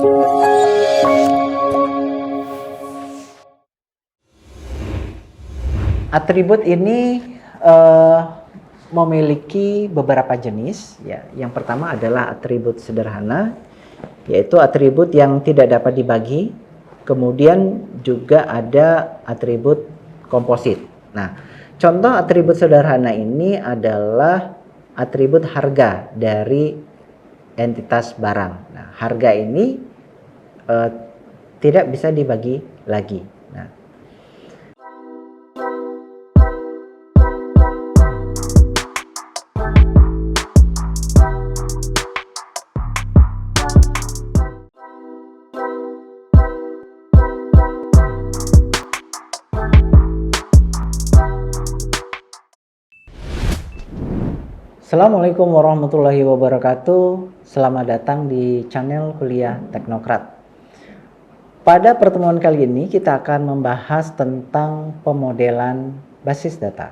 Atribut ini memiliki beberapa jenis. Ya. Yang pertama adalah atribut sederhana, yaitu atribut yang tidak dapat dibagi. Kemudian juga ada atribut komposit. Nah, contoh atribut sederhana ini adalah atribut harga dari entitas barang. Nah, harga ini tidak bisa dibagi lagi. Nah, Assalamualaikum warahmatullahi wabarakatuh. Selamat datang di channel Kuliah Teknokrat. Pada pertemuan kali ini kita akan membahas tentang pemodelan basis data.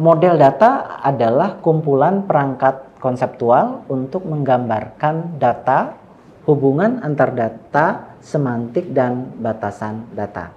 Model data adalah kumpulan perangkat konseptual untuk menggambarkan data, hubungan antar data, semantik, dan batasan data.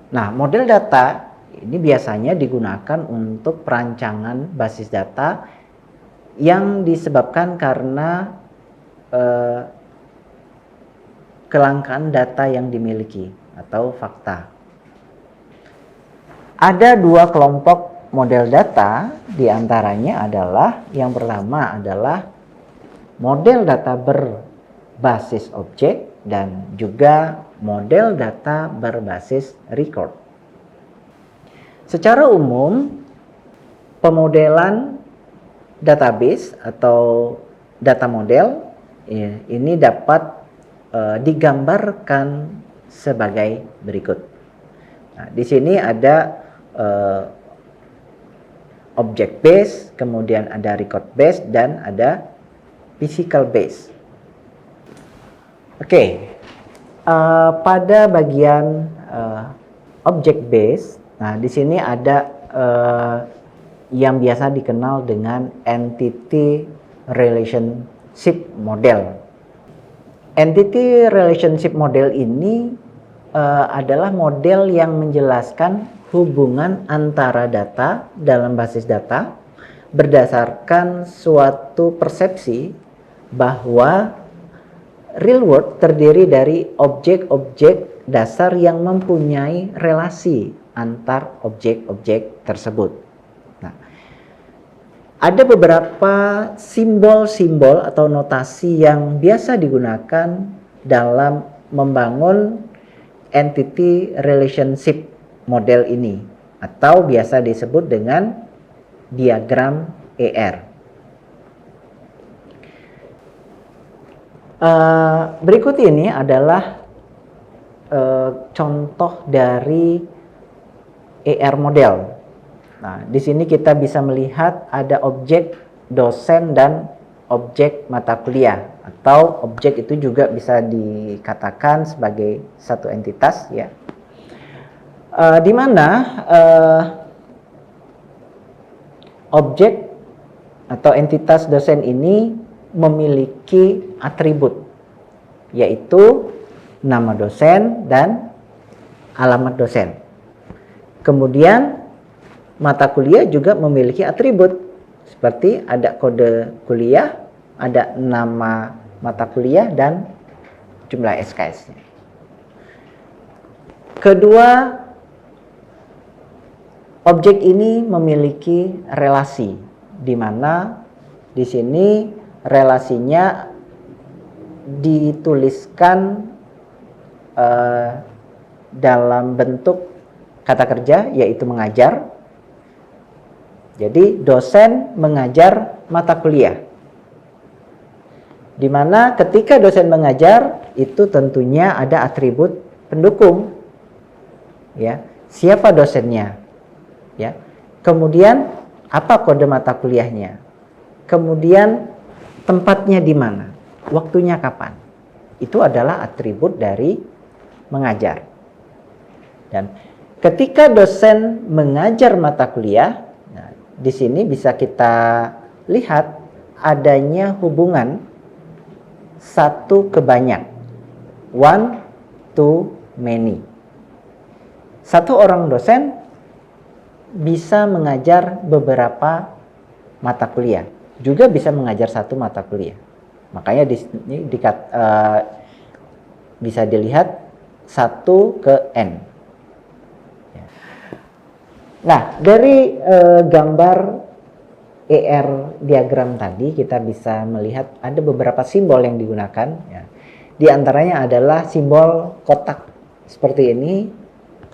Nah, model data ini biasanya digunakan untuk perancangan basis data yang disebabkan karena kelangkaan data yang dimiliki atau fakta. Ada dua kelompok model data, diantaranya adalah yang pertama adalah model data berbasis objek dan juga model data berbasis record. Secara umum, pemodelan database atau data model ini dapat digambarkan sebagai berikut. Nah, di sini ada object base, kemudian ada record base, dan ada physical base. Oke, pada bagian object base, nah, di sini ada yang biasa dikenal dengan entity relationship model. Entity relationship model ini adalah model yang menjelaskan hubungan antara data dalam basis data berdasarkan suatu persepsi bahwa real world terdiri dari objek-objek dasar yang mempunyai relasi antar objek-objek tersebut. Nah, ada beberapa simbol-simbol atau notasi yang biasa digunakan dalam membangun entity relationship model ini atau biasa disebut dengan diagram ER. Berikut ini adalah contoh dari ER model. Nah, di sini kita bisa melihat ada objek dosen dan objek mata kuliah, atau objek itu juga bisa dikatakan sebagai satu entitas, ya. Di mana objek atau entitas dosen ini memiliki atribut, yaitu nama dosen dan alamat dosen. Kemudian mata kuliah juga memiliki atribut seperti ada kode kuliah, ada nama mata kuliah, dan jumlah SKS-nya. Kedua objek ini memiliki relasi, di mana di sini relasinya dituliskan dalam bentuk kata kerja, yaitu mengajar. Jadi dosen mengajar mata kuliah, di mana ketika dosen mengajar itu tentunya ada atribut pendukung, ya, siapa dosennya, ya, kemudian apa kode mata kuliahnya, kemudian tempatnya di mana, waktunya kapan. Itu adalah atribut dari mengajar. Dan ketika dosen mengajar mata kuliah, nah, di sini bisa kita lihat adanya hubungan satu ke banyak, one to many. Satu orang dosen bisa mengajar beberapa mata kuliah, juga bisa mengajar satu mata kuliah. Makanya di sini bisa dilihat 1 ke N. Nah, dari gambar ER diagram tadi kita bisa melihat ada beberapa simbol yang digunakan. Ya. Di antaranya adalah simbol kotak seperti ini,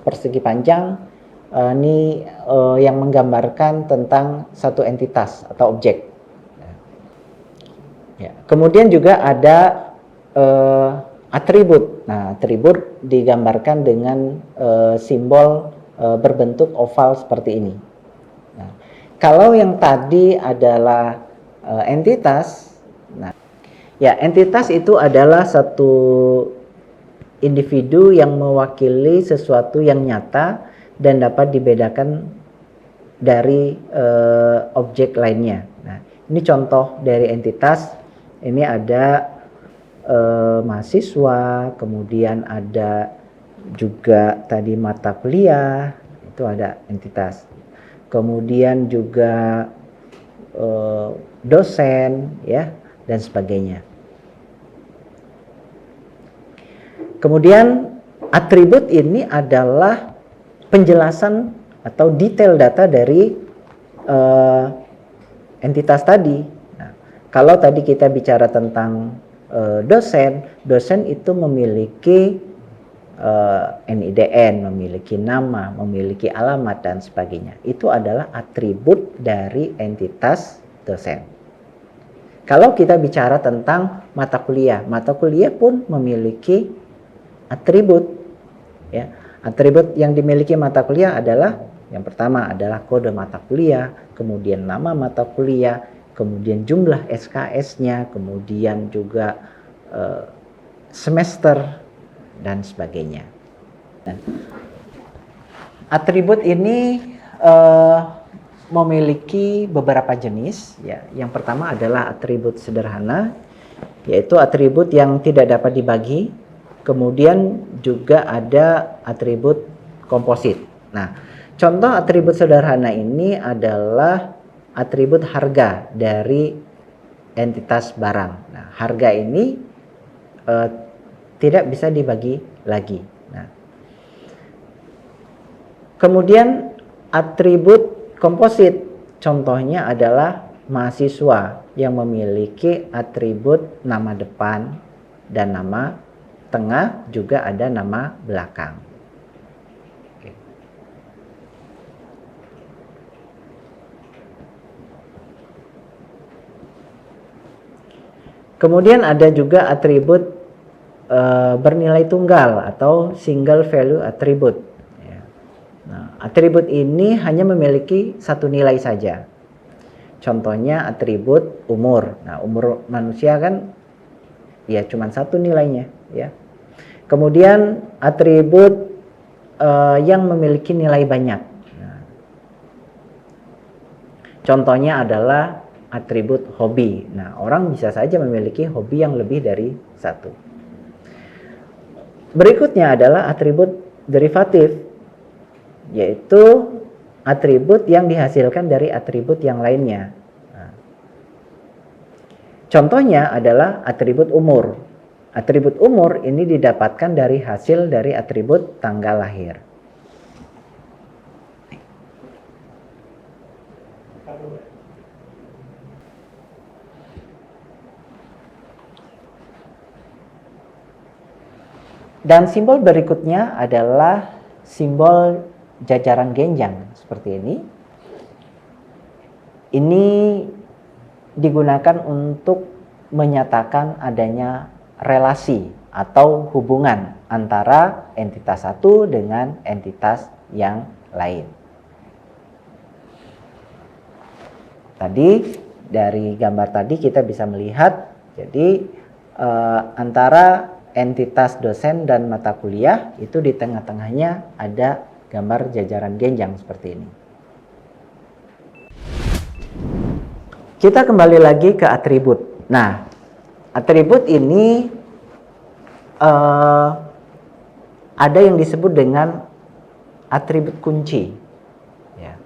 persegi panjang. Ini yang menggambarkan tentang satu entitas atau objek. Ya. Kemudian juga ada atribut. Nah, atribut digambarkan dengan simbol berbentuk oval seperti ini. Nah, kalau yang tadi adalah entitas, nah, ya entitas itu adalah satu individu yang mewakili sesuatu yang nyata dan dapat dibedakan dari objek lainnya. Nah, ini contoh dari entitas. Ini ada mahasiswa, kemudian ada juga tadi mata kuliah, itu ada entitas. Kemudian juga dosen, ya, dan sebagainya. Kemudian atribut ini adalah penjelasan atau detail data dari entitas tadi. Nah, kalau tadi kita bicara tentang dosen itu memiliki NIDN, memiliki nama, memiliki alamat dan sebagainya. Itu adalah atribut dari entitas dosen. Kalau kita bicara tentang mata kuliah pun memiliki atribut. Ya, atribut yang dimiliki mata kuliah adalah yang pertama adalah kode mata kuliah, kemudian nama mata kuliah, kemudian jumlah SKS-nya, kemudian juga semester dan sebagainya. Dan atribut ini memiliki beberapa jenis. Ya, yang pertama adalah atribut sederhana, yaitu atribut yang tidak dapat dibagi. Kemudian juga ada atribut komposit. Nah, contoh atribut sederhana ini adalah atribut harga dari entitas barang. Nah, harga ini tidak bisa dibagi lagi. Nah, kemudian atribut komposit, contohnya adalah mahasiswa yang memiliki atribut nama depan dan nama tengah, juga ada nama belakang. Kemudian ada juga atribut bernilai tunggal atau single value attribute. Ya. Nah, atribut ini hanya memiliki satu nilai saja. Contohnya atribut umur. Nah, umur manusia kan ya cuma satu nilainya, ya. Kemudian atribut yang memiliki nilai banyak. Nah, contohnya adalah atribut hobi. Nah, orang bisa saja memiliki hobi yang lebih dari satu. Berikutnya adalah atribut derivatif, yaitu atribut yang dihasilkan dari atribut yang lainnya. Nah, contohnya adalah atribut umur. Atribut umur ini didapatkan dari hasil dari atribut tanggal lahir. Dan simbol berikutnya adalah simbol jajaran genjang seperti ini. Ini digunakan untuk menyatakan adanya relasi atau hubungan antara entitas satu dengan entitas yang lain. Tadi dari gambar tadi kita bisa melihat, jadi antara entitas dosen dan mata kuliah itu di tengah-tengahnya ada gambar jajaran genjang seperti ini. Kita kembali lagi ke atribut. Nah, atribut ini ada yang disebut dengan atribut kunci. Ya.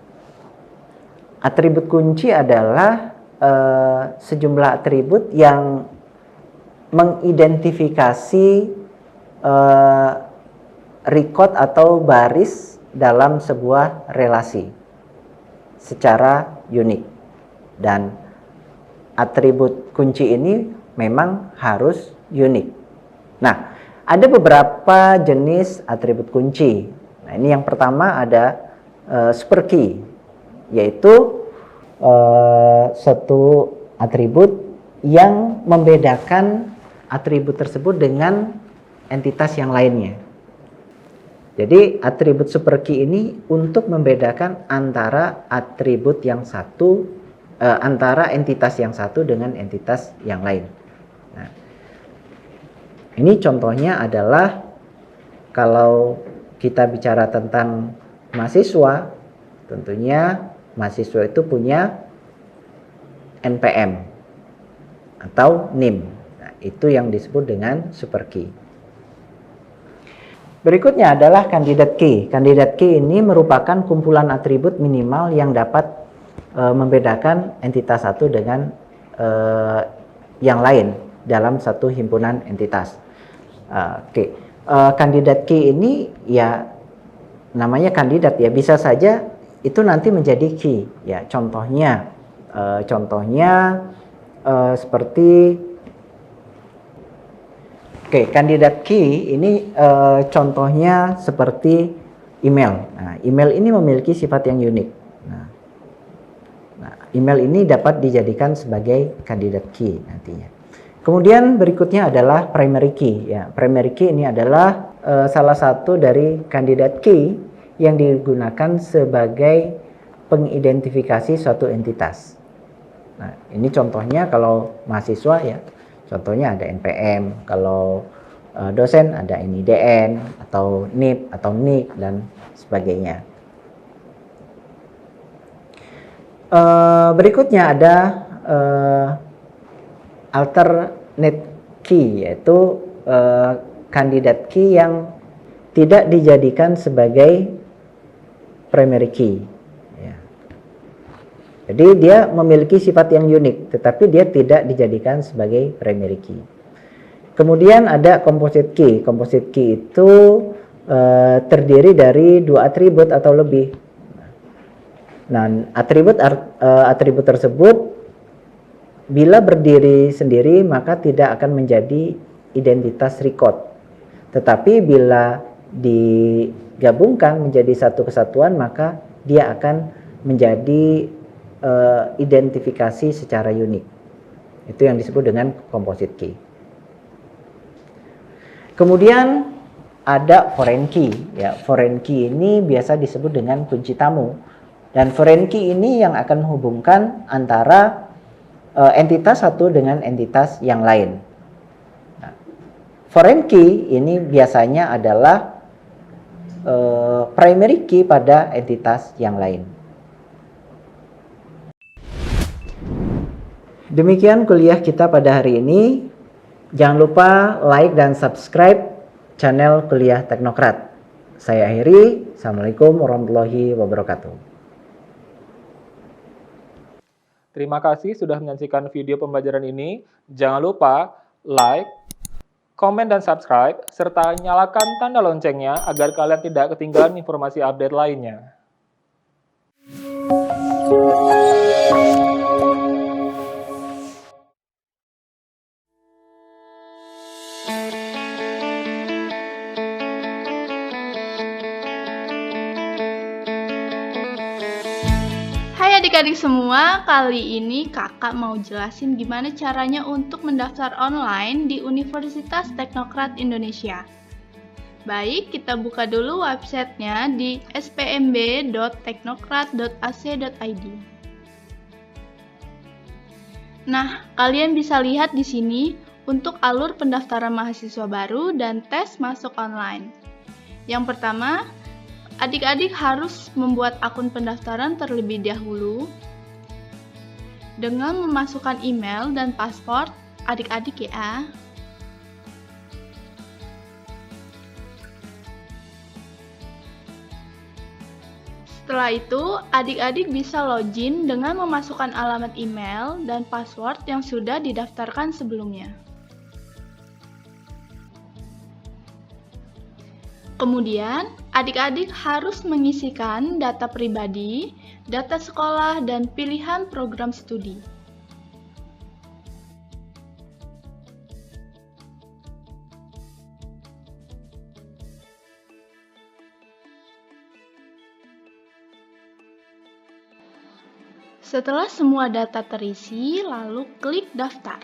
Atribut kunci adalah sejumlah atribut yang mengidentifikasi record atau baris dalam sebuah relasi secara unik, dan atribut kunci ini memang harus unik. Nah, ada beberapa jenis atribut kunci. Nah, ini yang pertama ada super key, yaitu satu atribut yang membedakan atribut tersebut dengan entitas yang lainnya. Jadi atribut super key ini untuk membedakan antara atribut yang satu, antara entitas yang satu dengan entitas yang lain. Nah, ini contohnya adalah kalau kita bicara tentang mahasiswa, tentunya mahasiswa itu punya NPM atau NIM. Nah, itu yang disebut dengan super key. Berikutnya adalah candidate key. Candidate key ini merupakan kumpulan atribut minimal yang dapat membedakan entitas satu dengan yang lain dalam satu himpunan entitas. Candidate key ini ya namanya kandidat ya, bisa saja itu nanti menjadi key. Ya, contohnya seperti kandidat key ini contohnya seperti email. Nah, email ini memiliki sifat yang unik. Nah, email ini dapat dijadikan sebagai kandidat key nantinya. Kemudian berikutnya adalah primary key. Ya, primary key ini adalah salah satu dari kandidat key yang digunakan sebagai pengidentifikasi suatu entitas. Nah, ini contohnya kalau mahasiswa ya. Contohnya ada NPM, kalau dosen ada NIDN, atau NIP, atau NIK, dan sebagainya. Berikutnya ada alternate key, yaitu kandidat key yang tidak dijadikan sebagai primary key. Jadi dia memiliki sifat yang unik, tetapi dia tidak dijadikan sebagai primary key. Kemudian ada composite key. Composite key itu terdiri dari dua atribut atau lebih. Nah, atribut tersebut bila berdiri sendiri maka tidak akan menjadi identitas record. Tetapi bila digabungkan menjadi satu kesatuan maka dia akan menjadi identifikasi secara unik. Itu yang disebut dengan composite key. Kemudian ada foreign key. Ya, foreign key ini biasa disebut dengan kunci tamu. Dan foreign key ini yang akan menghubungkan antara entitas satu dengan entitas yang lain. Nah, foreign key ini biasanya adalah primary key pada entitas yang lain. Demikian kuliah kita pada hari ini. Jangan lupa like dan subscribe channel Kuliah Teknokrat. Saya akhiri. Assalamualaikum warahmatullahi wabarakatuh. Terima kasih sudah menyaksikan video pembelajaran ini. Jangan lupa like, komen, dan subscribe, serta nyalakan tanda loncengnya agar kalian tidak ketinggalan informasi update lainnya. Hai adik-adik semua, kali ini kakak mau jelasin gimana caranya untuk mendaftar online di Universitas Teknokrat Indonesia. Baik, kita buka dulu websitenya di spmb.teknokrat.ac.id. Nah, kalian bisa lihat di sini untuk alur pendaftaran mahasiswa baru dan tes masuk online. Yang pertama, adik-adik harus membuat akun pendaftaran terlebih dahulu dengan memasukkan email dan password adik-adik ya. Setelah itu, adik-adik bisa login dengan memasukkan alamat email dan password yang sudah didaftarkan sebelumnya. Kemudian, adik-adik harus mengisikan data pribadi, data sekolah, dan pilihan program studi. Setelah semua data terisi, lalu klik daftar.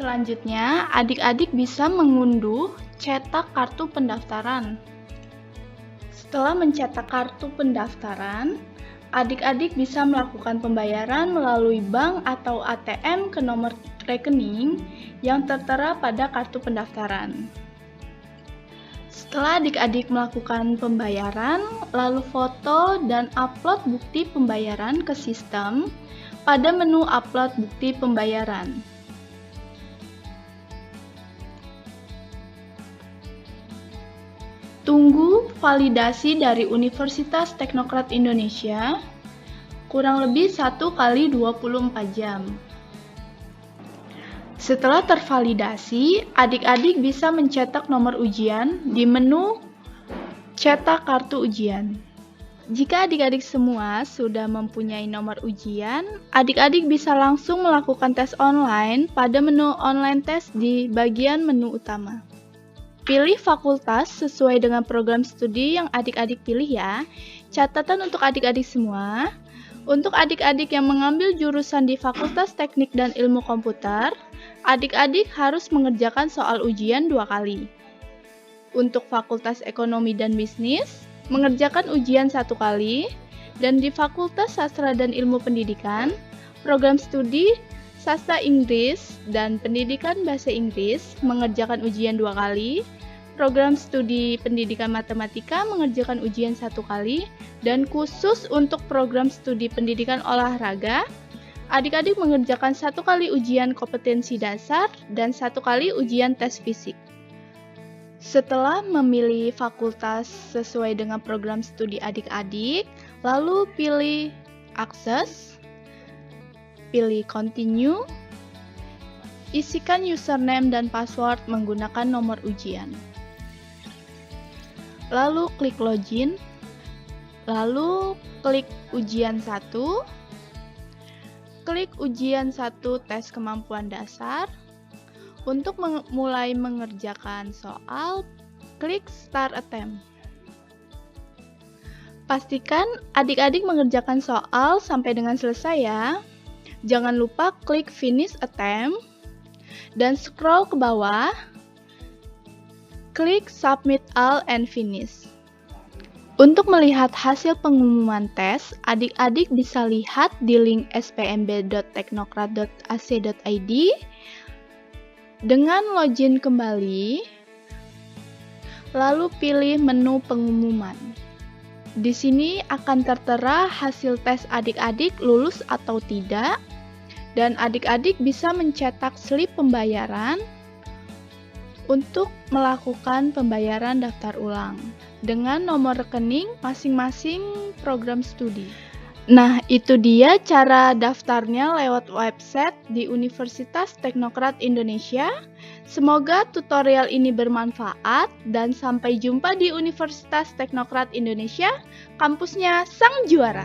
Selanjutnya, adik-adik bisa mengunduh cetak kartu pendaftaran. Setelah mencetak kartu pendaftaran, adik-adik bisa melakukan pembayaran melalui bank atau ATM ke nomor rekening yang tertera pada kartu pendaftaran. Setelah adik-adik melakukan pembayaran, lalu foto dan upload bukti pembayaran ke sistem pada menu upload bukti pembayaran. Tunggu validasi dari Universitas Teknokrat Indonesia kurang lebih 1 kali 24 jam. Setelah tervalidasi, adik-adik bisa mencetak nomor ujian di menu cetak kartu ujian. Jika adik-adik semua sudah mempunyai nomor ujian, adik-adik bisa langsung melakukan tes online pada menu online test di bagian menu utama. Pilih fakultas sesuai dengan program studi yang adik-adik pilih ya. Catatan untuk adik-adik semua. Untuk adik-adik yang mengambil jurusan di Fakultas Teknik dan Ilmu Komputer, adik-adik harus mengerjakan soal ujian 2 kali. Untuk Fakultas Ekonomi dan Bisnis, mengerjakan ujian 1 kali. Dan di Fakultas Sastra dan Ilmu Pendidikan, program studi Sastra Inggris dan Pendidikan Bahasa Inggris mengerjakan ujian 2 kali. Program studi Pendidikan Matematika mengerjakan ujian 1 kali, dan khusus untuk program studi Pendidikan Olahraga, adik-adik mengerjakan 1 kali ujian kompetensi dasar dan 1 kali ujian tes fisik. Setelah memilih fakultas sesuai dengan program studi adik-adik, lalu pilih akses, pilih continue, isikan username dan password menggunakan nomor ujian. Lalu klik login, lalu klik ujian 1, klik ujian 1 tes kemampuan dasar. Untuk mulai mengerjakan soal, klik start attempt. Pastikan adik-adik mengerjakan soal sampai dengan selesai ya. Jangan lupa klik finish attempt dan scroll ke bawah. Klik Submit All and Finish. Untuk melihat hasil pengumuman tes, adik-adik bisa lihat di link spmb.teknokrat.ac.id. Dengan login kembali, lalu pilih menu pengumuman. Di sini akan tertera hasil tes adik-adik lulus atau tidak, dan adik-adik bisa mencetak slip pembayaran untuk melakukan pembayaran daftar ulang dengan nomor rekening masing-masing program studi. Nah, itu dia cara daftarnya lewat website di Universitas Teknokrat Indonesia. Semoga tutorial ini bermanfaat dan sampai jumpa di Universitas Teknokrat Indonesia, kampusnya sang juara.